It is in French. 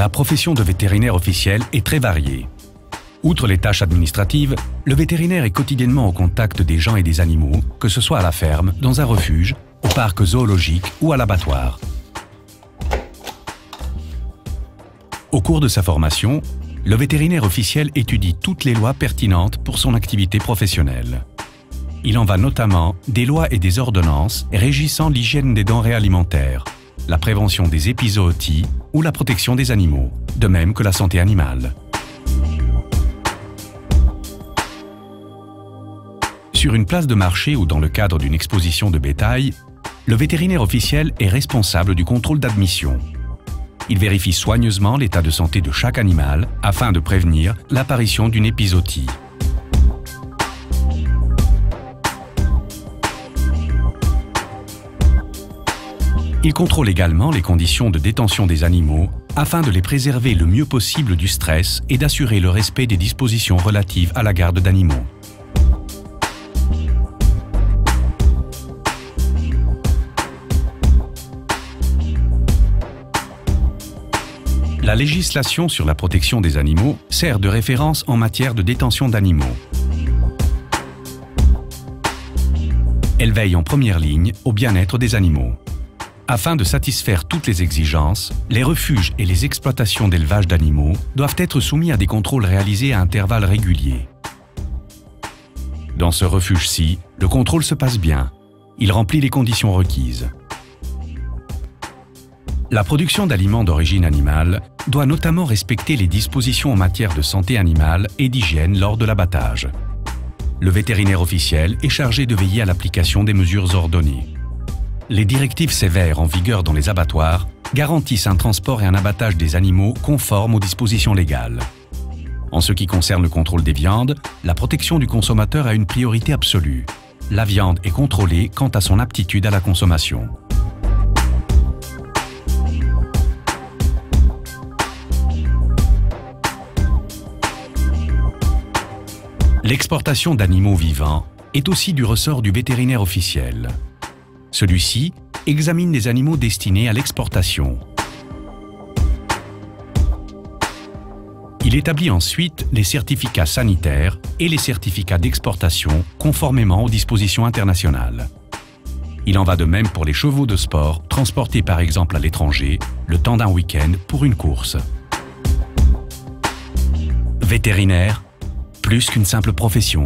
la profession de vétérinaire officiel est très variée. Outre les tâches administratives, le vétérinaire est quotidiennement au contact des gens et des animaux, que ce soit à la ferme, dans un refuge, au parc zoologique ou à l'abattoir. Au cours de sa formation, le vétérinaire officiel étudie toutes les lois pertinentes pour son activité professionnelle. Il en va notamment des lois et des ordonnances régissant l'hygiène des denrées alimentaires, la prévention des épizooties ou la protection des animaux, de même que la santé animale. Sur une place de marché ou dans le cadre d'une exposition de bétail, le vétérinaire officiel est responsable du contrôle d'admission. Il vérifie soigneusement l'état de santé de chaque animal afin de prévenir l'apparition d'une épizootie. Il contrôle également les conditions de détention des animaux afin de les préserver le mieux possible du stress et d'assurer le respect des dispositions relatives à la garde d'animaux. La législation sur la protection des animaux sert de référence en matière de détention d'animaux. Elle veille en première ligne au bien-être des animaux. Afin de satisfaire toutes les exigences, les refuges et les exploitations d'élevage d'animaux doivent être soumis à des contrôles réalisés à intervalles réguliers. Dans ce refuge-ci, le contrôle se passe bien. Il remplit les conditions requises. La production d'aliments d'origine animale doit notamment respecter les dispositions en matière de santé animale et d'hygiène lors de l'abattage. Le vétérinaire officiel est chargé de veiller à l'application des mesures ordonnées. Les directives sévères en vigueur dans les abattoirs garantissent un transport et un abattage des animaux conformes aux dispositions légales. En ce qui concerne le contrôle des viandes, la protection du consommateur a une priorité absolue. La viande est contrôlée quant à son aptitude à la consommation. L'exportation d'animaux vivants est aussi du ressort du vétérinaire officiel. Celui-ci examine les animaux destinés à l'exportation. Il établit ensuite les certificats sanitaires et les certificats d'exportation conformément aux dispositions internationales. Il en va de même pour les chevaux de sport transportés par exemple à l'étranger, le temps d'un week-end pour une course. Vétérinaire, plus qu'une simple profession.